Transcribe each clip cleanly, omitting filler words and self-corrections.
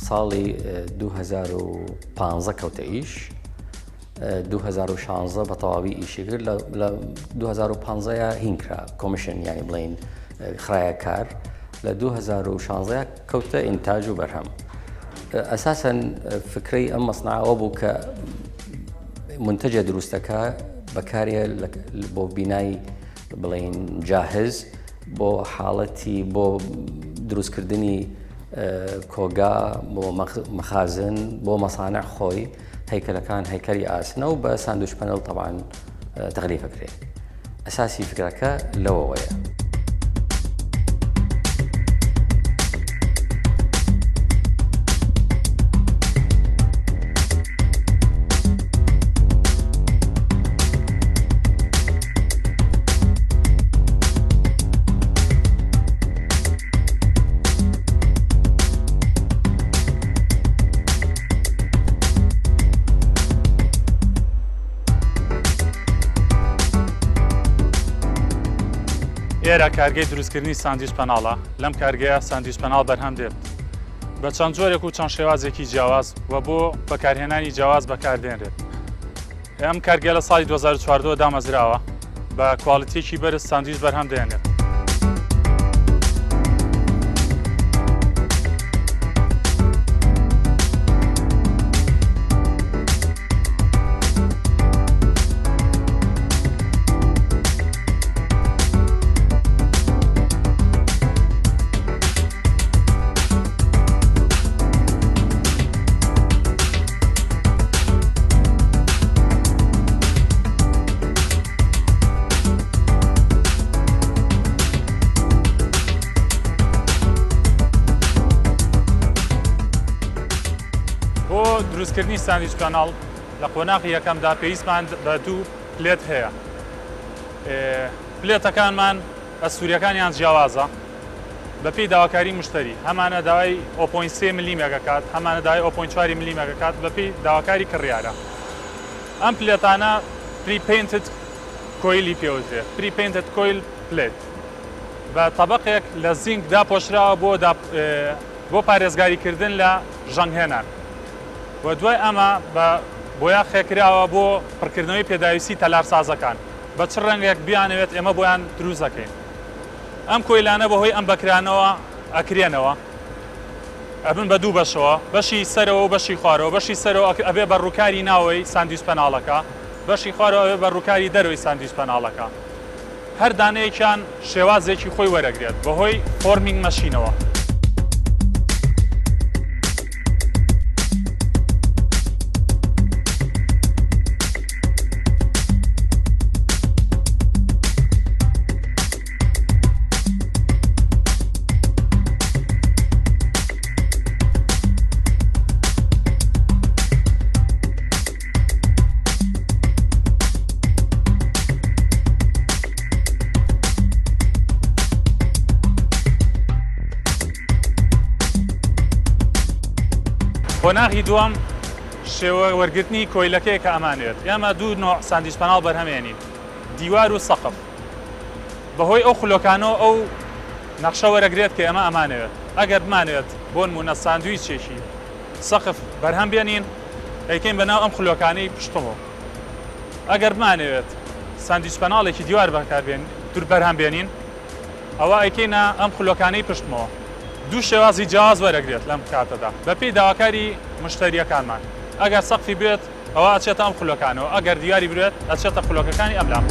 ساڵی 2015 کەوتە ئیش 2016 بە تەواوی ئیشی کرد لە 2015 هینکرا کۆمیشن یانی بڵین خرایە کار لە 2016 کەوتە ئینتاژ و بەرهەم ئەساسەن فکرەی ئەم مەسناعەوە بوو کە منتەجە دروستەکە بەکارێ بۆ بینای بڵین جاهز بۆ حاڵەتی بۆ دروستکردنی کۆگا بۆ مەخازن بۆ مەسانع خۆی هەیکەلەکان هەیکەلی ئاسنە و بە ساندویج پەنال طبعاً تەغلیف بکرێت ئەساسی فکرەکە لەوەوەیە. ئێرە کارگەی دروستکردنی ساندویج پەناڵە لەم کارگەیە ساندویج پەناڵ بەرهەم دێت بە چەند جۆرێک و چەند شێوازێکی جیاواز و بۆ بەکارهێنانی جیاواز بەکاردێنرێت. ئەم کارگەیە لە ساڵی 2014 دامەزراوە بە کواڵیتیەکی بەرز ساندویج بەرهەم دێنێت. دروستکردنی ساندویج پەناڵ لە قۆناغی یەکەمدا پێویستمان بە دوو پلێت هەیە. پلێتەکانمان ئەسووریەکانیان جیاوازە بە پێی داواکاری مشتری، هەمانە داوای 0.3 ملیمێک دەکات، هەمانە داوای 0.4 ملیمێک دەکات بە پێی داواکاری کڕیارە. ئەم پلێتانە پری پینتد کۆیلی پێوترێت، پری پینتد کۆیل پلێت بە تەبەقێک لە زینک داپۆشراوە بۆ پارێزگاریکردن لە ژەنگهێنان. و دوای ئەمە بە بۆیان خێکراوە بۆ پڕکردنەوەی پێداویستی تەلارسازەکان بە چ ڕەنگێک بیانەوێت ئێمە بۆیان دروست دەکەین. ئەم کۆیلانە بەهۆی ئەم بەکرانەوە ئەکرێنەوە ئەبن بە دوو بەشەوە، بەشی سەرەوە و بەشی خوارەوە. بەشی سەرەوە ئەبێ بە ڕووکاری ناوەی ساندویج پەناڵەکە، بەشی خوارەوە ئەبێ بە ڕووکاری دەرەوەی ساندویج پەناڵەکە. هەر دانەیەکیان شێوازێکی خۆی وەرەگرێت بەهۆی فۆرمینگ مەشینەوە. قۆناغی دووەم شێوە وەرگرتنی کۆیلەکەی کە ئەمانوێت. ئێمە دوو نوع ساندویج پەناڵ بەرهەمێنین، دیوار و سەقف. بەهۆی ئەو خولۆکانەوە ئەو نەخشە وەرەگرێت کە ئێمە ئەمانەوێت. ئەگەر بمانوێت بۆ نمونە ساندویچێکی سەقف بەرهەم بێنین ئەیکەین بەناو ئەم خولۆکانەی پشتمەوە. ئەگەر بمانەوێت ساندویج پەناڵێکی دیوار دوور بەرهەم بێنین ئەوە ئەیکەینە ئەم خولۆکانەی پشتمەوە. دوو شێوازی جیاواز وەرەگرێت لەم کاتەدا بە پێی داواکاری مشتریەکانمان. ئەگەر سەقفی بێت ئەوە ئەچێتە ئەم خولۆکانەوە، ئەگەر دیواری بێت ئەچێتە خولۆکەکانی ئەم لام.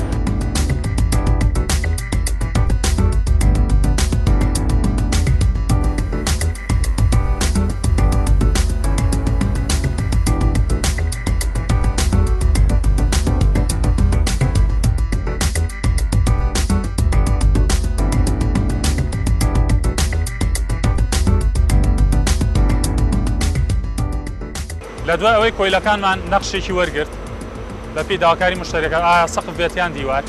لە دوای ئەوەی کۆیلەکانمان نەخشێکی وەرگرت بە پێی داواکاری مشتریەکان ئایا سەقف بێتیان دیوار.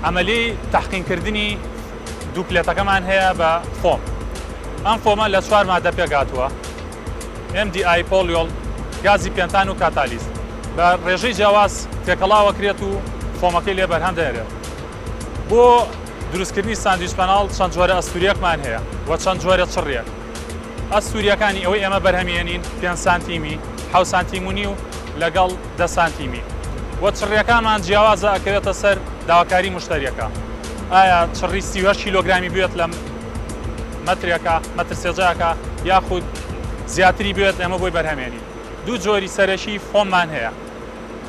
ئەمەلی تەحقینکردنی دوو پلێتەکەمان هەیە بە فۆم. ئەم فۆمە لە 4 ماددە پێگاتووە: MDI، پۆلیۆل، گازی پێنتان و کاتالیز. بە ڕێژەی جیاواز تێکەڵاوە کرێت و فۆمەکەی لێ بەرهەم دەهێنرێت. بۆ دروستکردنی ساندویج پەناڵ چەند جۆرە ئەستوریەکمان هەیە و چەند جۆرە چڕیەک. ئەسووریەکانی ئەوەی ئێمە بەرهەمێنین 5 سانتیمی 7 سانتیمونی و لەگەڵ 10 سانتیمی وە چڕیەکانمان جیاوازە ئەکەوێتە سەر داواکاری مشتریەکە ئایا چڕی 38 کیلۆگرامی بێت لە مەترێکە مەتر سێجاکە یاخود زیاتری بێت ئێمە بۆی بەرهەمێنین دوو جۆری سەرەکی فۆممان هەیە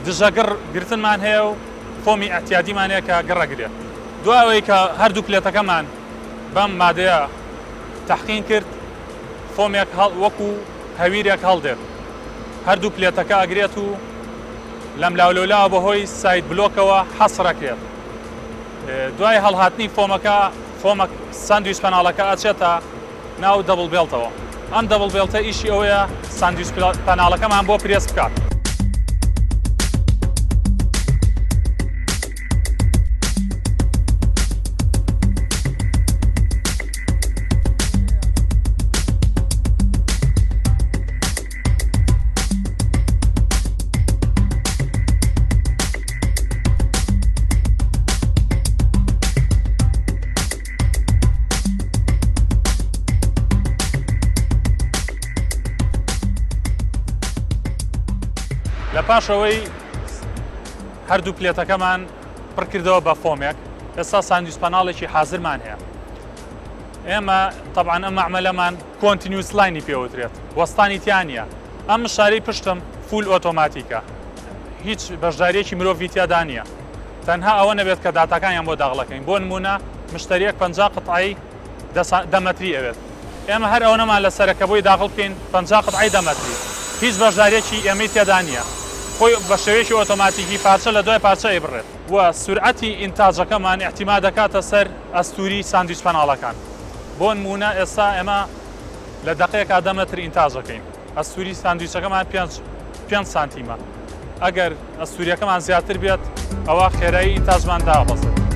دژەگڕ گرتنمان هەیە و فۆمی ئەحتیادیمان هەیە کە گڕەگرێت دوایەوەی کە هەردوو پلێتەکەمان بەم مادەیە تەحقین کرد فۆمێک وەکو هەویرێک هەڵدێت هەردوو پلێتەکە ئەگرێت و لەم لاولەولاوە بەهۆی سایت بلۆکەوە حەسڕەکرێت دوای هەڵهاتنی فۆمە ساندویج پەناڵەکە ئەچێتە ناو دەبڵ بێڵتەوە ئەم دەبڵ بێڵتە ئیشی ئەوەیە ساندویج پەناڵەکەمان بۆ پرێس بکات لە پاشەوەی هەردوو پلێتەکەمان پڕکردەوە بە فۆمێک ئێستا ساندویج پەناڵێکی حازرمان هەیە ئێمە طبعاً ئەم مەعمەلەمان کۆنتینیوس لاینی پێوترێت وەستانی تیانە ئەم شارەی پشتم فول ئۆتۆماتیکە هیچ بەشداریەکی مرۆڤی تیادا نییە تەنها ئەوە نەبێت کە داتاکانیان بۆ داغڵەکەین بۆ نمونە مشتریەک 50 قطعی دەمەتری ئەوێت ئێمە هەر ئەو نەمان لە سەرەکە بۆی داغڵ بکەین 50 قطعی دەمەتری هیچ بەشداریەکی ئێمەی تێدا نییە خۆی بە شێوەیەکی ئۆتۆماتیکی پارچە لە دوای پارچە ئەبڕێت و سورعەتی ئینتاجەکەمان احتیما دەکاتە سەر ئەستوری ساندویج پەناڵەکان بۆ نمونە ئێستا ئێمە لە دەقەیەکا دەمەتر ئینتاژەکەین ئەستوری ساندویچەکەمان 5 سانتیمە ئەگەر ئەستوریەکەمان زیاتر بێت ئەوە خێرایی ئینتاژمان دابەزێت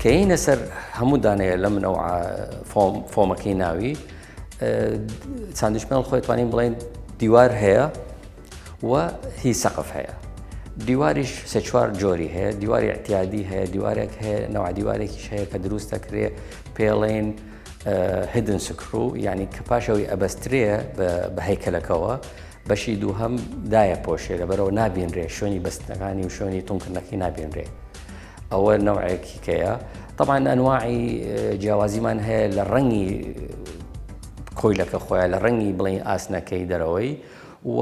کەینە سەر هەموو دانەیە لە منەوە فۆمەکەی ناوی ساندویچ پەناڵ خۆی توانین بڵێن دیوار هەیە و هی سەقف هەیە دیواریش سێ چوار جۆری هەیە دیواری احتیادی هەیە دیوارێک هەیە نەوع دیوارێکیش هەیە کە دروست دەکرێت پێڵێن هیدن سکرو یعنی کە پاشەوەی ئەبەسترێ بە هەیکەلەکەوە بەشی دووهەم دایە پۆشێ لەبەرەوە نابینرێ شوێنی بەستنەکانی و شوێنی تونکردنەکەی نابینرێ ئەوە نەوعێکی کەیە طبعاً ئەنواعی جیاوازیمان هەیە لە ڕەنگی کۆیلەکە خۆیان لە ڕەنگی بڵێن ئاسنەکەی دەرەوەی و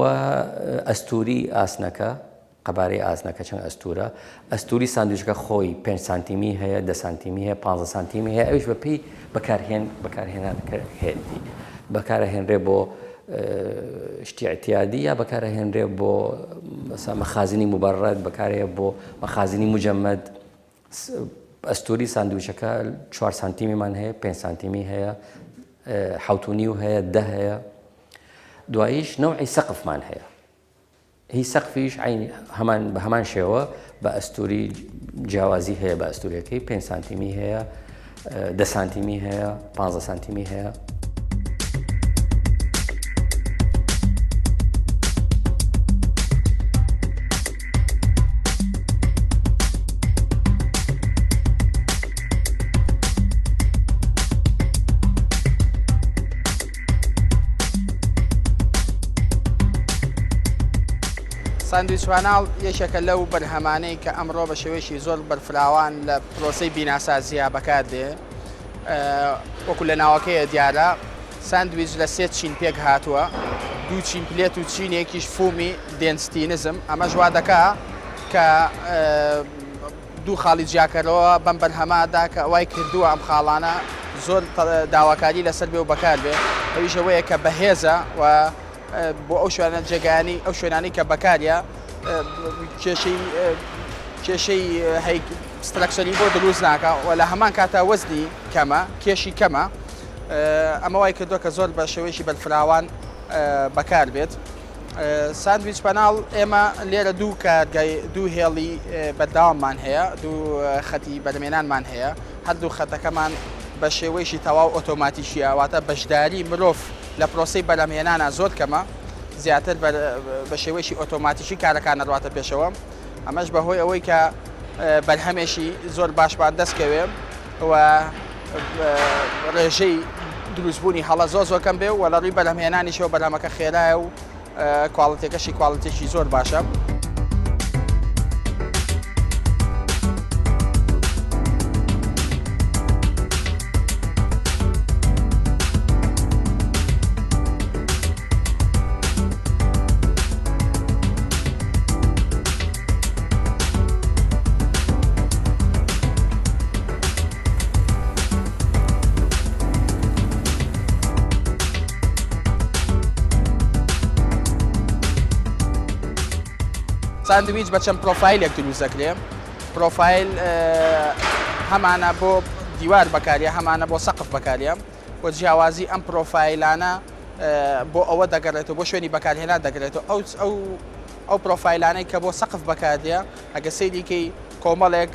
ئەستوری ئاسنەکە قەبارەی ئاسنەکە چەند ئەستورە ئەستوری ساندویچەکە خۆی 5 سانتیمی هەیە 10 سانتیمی هەیە 15 سانتیمی هەیە ئەوش بەپێی بەکارهێنانەکە هێنی بەکارەهێنرێ بۆ شتی احتیادی یا بەکارەهێنرێ بۆ مەخازنی مبەڕەت بەکارەیە بۆ مەخازنی مجەمەد ئەستوری ساندویچەکە 4 سانتیمیمان هەیە 5 سانتیمی هەیە 7.5 هەیە 10 هەیە دواییش نەوعی سەقفمان هەیە هی سەقفیش بە هەمان شێوە بە ئەستوری جیاوازی هەیە بە ئەستوریەکەی 5 سانتیمی هەیە 10 سانتیمی هەیە 15 سانتیمی هەیە ساندویچ پەناڵ یەکێکە لەو بەرهەمانەی کە ئەمڕۆ بە شێوەیەکی زۆر بەرفراوان لە پرۆسەی بیناسازیە بەکاردێت وەکو لە ناوەکەیە دیارە ساندویچ لە 3 چین پێک هاتووە 2 چین پلێت و چینێکیش فومی دێنسیتینزم ئەمە وا دەکا کە دوو خاڵی جیاکەرەوە بەم بەرهەمادا کە ئەوای کردووە ئەم خاڵانە زۆر داواکاری لەسەر بێ و بەکار بێ ئەویشەوەیە کە بەهێزە و بۆ ئەو شوێنە جێگانی ئەو شوێنانی کە بەکاریە کێشەی سترەکچەری بۆ دروست ناکە و لە هەمان کاتە وەزنی کەمە کێشی کەمە ئەمە وای کردووە کە زۆر بە شێوەیەکی بەرفراوان بەکار بێت ساندویج پەنال ئێمە لێرە دوو هێڵی بەرداواممان هەیە، دوو خەتی بەرهەمهێنانمان هەیە. هەردوو خەتەکەمان بە شێوەیەشی تەواو ئۆتۆماتیکیە، واتە بەشداری مرۆڤ لە پرۆسەی بەرهەمهێنانە زۆر کەمە، زیاتر بە شێوەیەشی ئۆتۆماتیکی کارەکان ڕاتە پێشەوە. ئەمەش بەهۆی ئەوەی کە بەرهەمێشی زۆر باشمان دەستکەوێ و ڕێژەی دروستبوونی هەڵە زۆر کەم بێ و لە ڕووی بەرهەمهێنانیشەوە بەرهەمەکە خێرایە و کواڵیتیەکەشی کواڵیتێکی زۆر باشە. ساندویج بە چەند پرۆفایلێک دروست دەکرێت. پرۆفایل هەمانە بۆ دیوار بەکاریە، هەمانە بۆ سەقف بەکاریە. بۆ جیاوازی ئەم پرۆفایلانە بۆ ئەوە دەگەڕێتەوە، بۆ شوێنی بەکارهێنان دەگرێتەوە. ئەو پرۆفایلانەی کە بۆ سەقف بەکاردێ ئەگە سەیریکەی کۆمەڵێک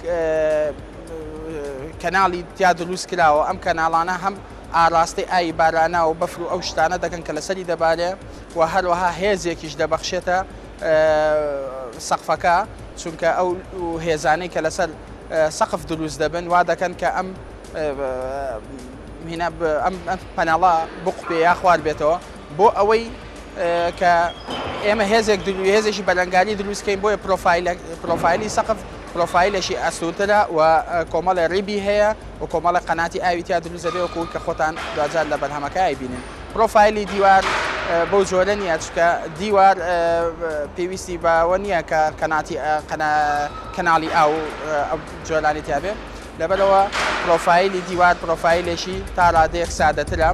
کەناڵی تیا دروست کراوە، ئەم کەناڵانە هەم ئاڕاستی ئاوی بارانە و بەفر و ئەو شتانە دەکەن کە لەسەری دەبارێ و هەروەها هێزێکیش دەبەخشێتە سەقفەکە، چونکە ئەو هێزانەی کە لەسەر سەقف دروست دەبن وا دەکەن کە ئەم پەناڵە بقوپێ یا خوار بێتەوە، بۆ ئەوەی کە ئێمە هێزێکی بەلەنگاری دروستکەین. بۆیە پرۆفایلی سەقف پرۆفایلێکی ئەسووترە و کۆمەڵی ڕیبی هەیە و کۆمەڵی قەناتی ئاوی تیا دروست دەبێ وەکو کە خۆتان دوجار لە بەرهەمەکە بینن. پرۆفایلی دیوار بەو جۆرە نییە، چکە دیوار پێویستی بەوە نییە کە کەناڵی ئاو جۆرانی تیاابێ، لەبەرەوە پرۆفایلی دیوار پرۆفایلێکی تا ڕادەیەک سادەترە.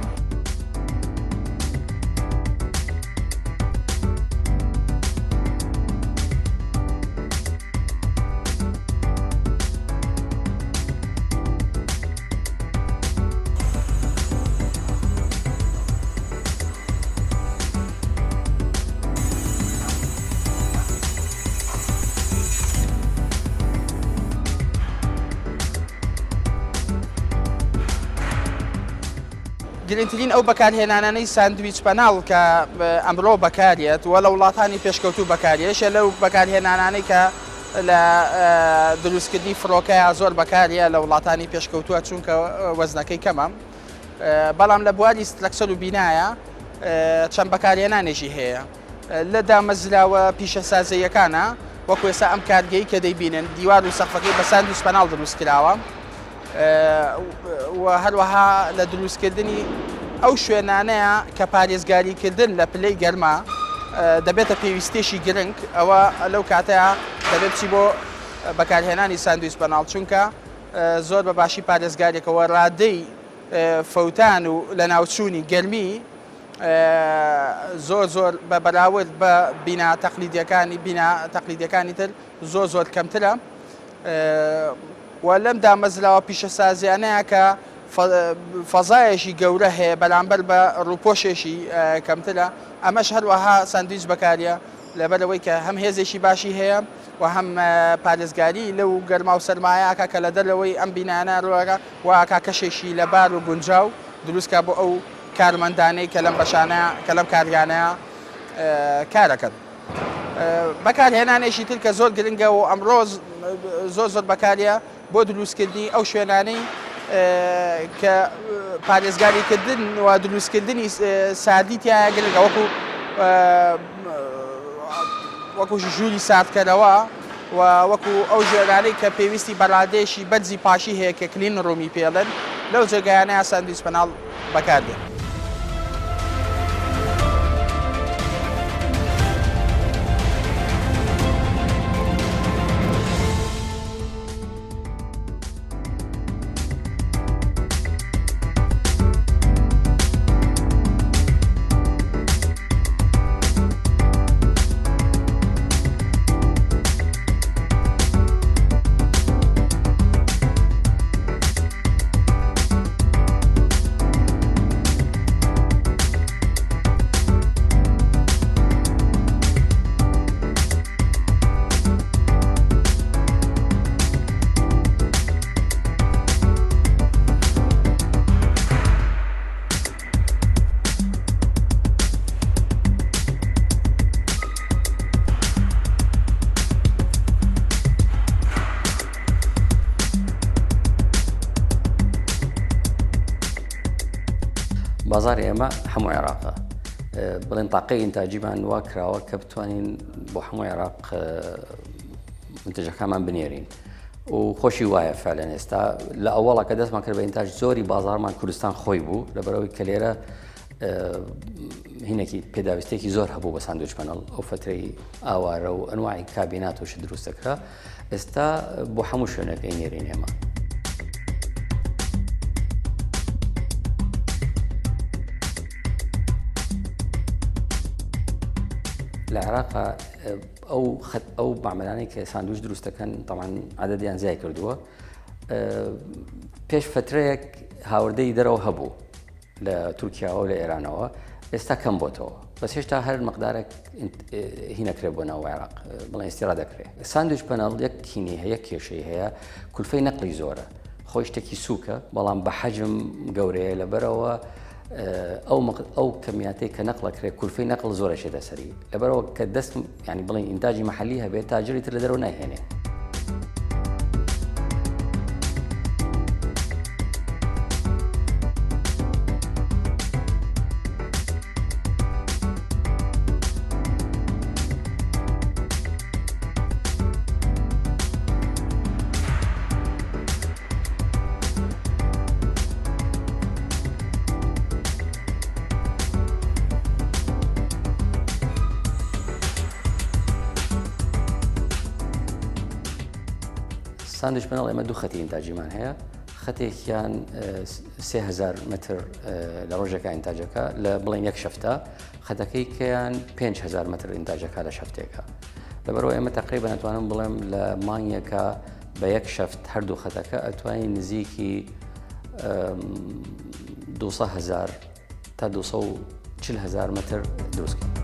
گرنگترین ئەو بەکارهێنانەی ساندویج پەنال کە ئەمڕۆ بەکارێت و لە وڵاتانی پێشکەوتوو بەکارێشە لەو بەکارهێنانانەی کە لە دروستکردنی فڕۆکەیە زۆر بەکارە لە وڵاتانی پێشکەوتووە، چونکە وەزنەکەی کەمە. بەڵام لە بواری سترەکچەر و بینایە چەند بەکارهێنانێکی هەیە. لە دامەزراوە پیشە سازەیەکانە وەکو ئێستا ئەم کارگەیە کە دەیبینن دیوار و سەقفەکەی بە ساندویج پەنال دروست کراوە و هەروەها لە دروستکردنی ئەو شوێنانەیە کە پارێزگاریکردن لە پلەی گەرما دەبێتە پێویستێکی گرنگ. ئەوە لەو کاتەیە دەبێت چی بۆ بەکارهێنانی ساندویج پەنال، چونکە زۆر بە باشی پارێزگارێکەوە ڕادەی فەوتان و لە ناوچوونی گەرمی زۆر بە بەراورد بە بینا تەقلیدیەکانی تر زۆر کەمترە. و لەم دامەزراوە پیشە سازیانەیە کە فەزایەکی گەورە هەیە بەرامبەر بە ڕووپۆشێکی کەمترە. ئەمەش هەروەها ساندویج بەکاریە لەبەرەوەی کە هەم هێزێکی باشی هەیە و هەم پارێزگاری لەو گەرما و سەرمایەکە کە لە دەرەوەی ئەم بینانە ڕۆگە واکە کەشێکی لەبار و گونجاو دروستکە بۆ ئەو کارمەندانەی کە لەم بەشانەیە کە لەم کارگانەیە کارەکەن. بەکارهێنانێکی تر کە زۆر گرنگە و ئەمڕۆ زۆر بەکاریە بۆ دروستکردنی ئەو شوێنانەی کە پارێزگاریکردن و دروستکردنی سادی تایە گرنگە، وەکو ژووری ساردکەرەوە و وەکو ئەو ژێرانەی کە پێویستی بەڕادێشی بەرزی پاشی هەیە کە کلین ڕوومی پێڵێن، لەو جێگایانەیە ساندویج پەنال بەکاردێت. بازاری ئێمە هەموو عێراقە بڵێن تاقەی ئینتاجیمان وا کراوە کە بتوانین بۆ هەموو عێراق منتەجەکانمان بنێرین و خۆشی وایە فعلەن ئێستا لە ئەوەڵە کە دەستمان کرد بە ئینتاج زۆری بازارمان کوردستان خۆی بوو لەبەرەوەی کە لێرە هینێکی پێداویستێکی زۆر هەبوو بە ساندویج پەنال ئەو فترەی ئاوارە و ئەنواعی کابیناتۆش دروستەکرا ئێستا بۆ هەموو شوێنەکەی نێرین ئێمە لە عێراقا ئەو باعملانەی کە ساندویج دروستەکەن تەمان عەدەدیان زیای کردووە پێش فترەیەک هاوردەی دەرەوە هەبوو لە تورکیاوە و لە ئێرانەوە ئێستا کەم بۆتەوە بەس هێشتا هەر مەقدارێک هینەکرێت بۆ ناو عێراق بڵێن ئێستێرا دەکرێت ساندویج پەنال یەک هینی هەیە کێشەی هەیە کولفەی نەقلی زۆرە خۆی شتێکی سووکە بەڵام بە حەجم گەورەیە لەبەرەوە ئەو کەمیاتەی کە نەقڵەکرێت کولفەی نەقڵ زۆرە شێتە سەری لەبەرەوە کە دەست ینی بڵێن ئینتاجی مەحەلی هەبێت تاجری تر لە دەرەوە نایهێنێ ساندویج پەنال ئێمە دوو خەتی ئینتاجیمان هەیە خەتێکیان 3000 متر لە ڕۆژێکە ئینتاجەکە لە بڵێن یەک شەفتە خەتەکەی کەیان 5000 متر ئینتاجەکە لە شەفتێکە لەبەرەوە ئێمە تقریبا ئەتوانم بڵێم لە مانگێکە بە یەک شەفت هەردوو خەتەکە ئەتوانین نزیکی 200,000 تا 240,000 متر دروستکەین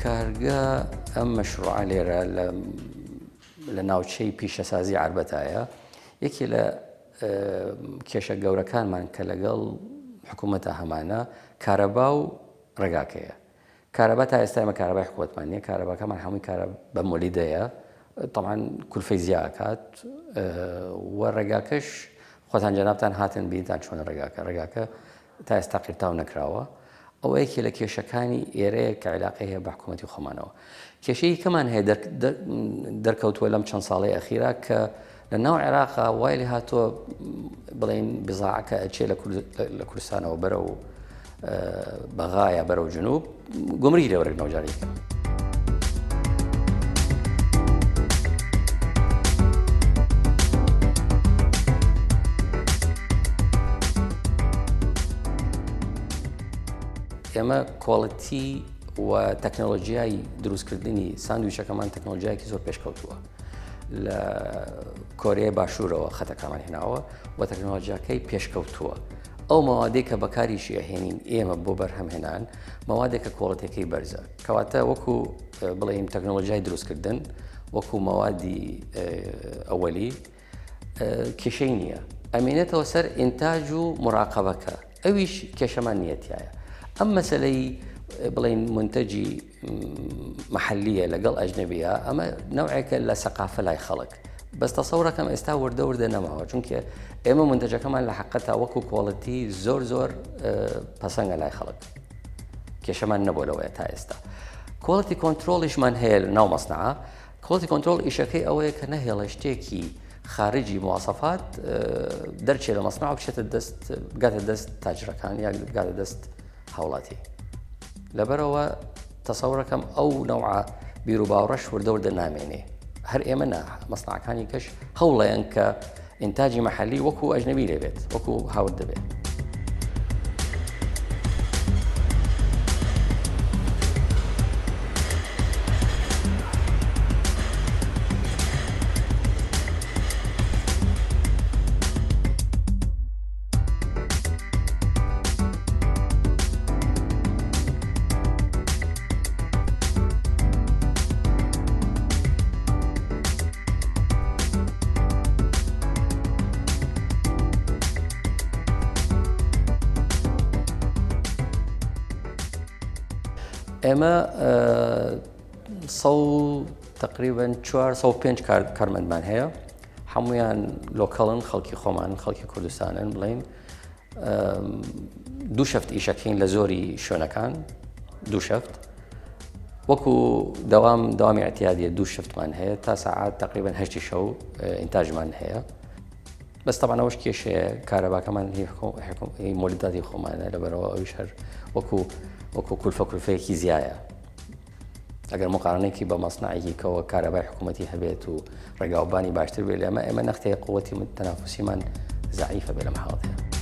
کارگە ئەم مەشروعە لێرە لە ناوچەی پیشەسازی عربەتایە یەکی لە کێشە گەورەکانمان کە لەگەڵ حکوومەتە هەمانە کارەبا و ڕێگاکەیە کارەبا تا ئێستا ئێمە کارەبای حکوومەتمان نییە کارەباکەمان هەمووی کارە بە مۆلیدەیە تەمان کولفەی زیاکات و ڕێگاکەش خۆتان جەنابتان هاتن بینتان چۆن ڕێگاکە تا ئێستا قیرتاو نەکراوە ئەو یەکی لە کێشەکانی ئێرەیە کە عێلاقی هەیە بە حکوومەتی خۆمانەوە کێشەی کەمان هەیە دەرکەوتووە لەم چەند ساڵی ئەخیرا کە لە ناو عێراقا وای لێ هاتووە بڵێن بزاعەکە ئەچێ لە کوردستانەوە بەرە و بەغایە بەرە و جنوب گومری لێوەرەک ناوجاریەکە ئێمە کۆڵەتی و تەکنۆلۆژیای دروستکردنی ساندویچەکەمان تەکنۆلۆژیایەکی زۆر پێشکەوتووە لە کۆرەیە باشوورەوە خەتەکەمان هێناوە و تەکنۆلۆژیاکەی پێشکەوتووە ئەو مەوادەی کە بەکاریشی ئەهێنین ئێمە بۆ بەرهەمهێنان مەوادێکە کۆڵەتەکەی بەرزە کەواتە وەکو بڵێم تەکنۆلۆژیای دروستکردن وەکو مەوادی ئەوەلی کێشەی نییە ئەمێنێتەوە سەر ئینتاج و مراقەبەکە ئەویش کێشەمان نیەتایە ئەم مەسەلەی بڵێن منتەجی مەحەلیە لەگەڵ ئەجنەبیە ئەمە نەوعێکە لە سەقافە لای خەڵک بەس تەسەوڕەکەم ئێستا وردە نەماوە چونکە ئێمە منتەجەکەمان لە حەقەتا وەکو کۆڵەتی زۆر پەسەنگە لای خەڵک کێشەمان نەبوو لەوەیە تا ئێستا کۆڵەتی کۆنترۆڵیشمان هەیە لە ناو مەسنەعە کۆڵەتی کۆنترۆڵ ئیشەکەی ئەوەیە کە نەهێڵە شتێکی خارجی مواصفات دەرچێت لە مەسنەعە و بگاتە دەست تاجرەکان یا بگاتە دەست هاوڵاتی لەبەرەوە تەسەوڕەکەم ئەو نەوعە بیر و باوەڕەش وردە نامێنێ هەر ئێمە مەسنەعەکانی کەش هەوڵەیەن کە ئینتاجی مەحەلی وەکو ئەجنەبی لێبێت وەکو هاورد دەبێت ئێمە تقریبا 405 کارمەندمان هەیە هەمویان لۆکەڵن خەڵکی خۆمان خەڵکی کوردستانن بڵین دوو شەفت ئیشەکەین لە زۆری شوێنەکان دوو شەفت وەکو دەوامی ئەتیادیە دوو شفتمان هەیە تا ساعات تقریبا 8 شەو ئینتاژمان هەیە بەس تەبان ئەوەش کێشەیە کارەباکەمان هی مۆلیداتی خۆمانە لەبەرەوە ئەویش هەر وەکو کولفەیەکی زیایە ئەگەر مقارنەیەکی بە مەسنعێکی کەەوە کارەبای حکوومەتی هەبێت و ڕێگاوبانی باشتر بێت ئێمە نەختەیە قووەتی تەنافوسیمان زعیفە بێ لەم حاڵەتەیە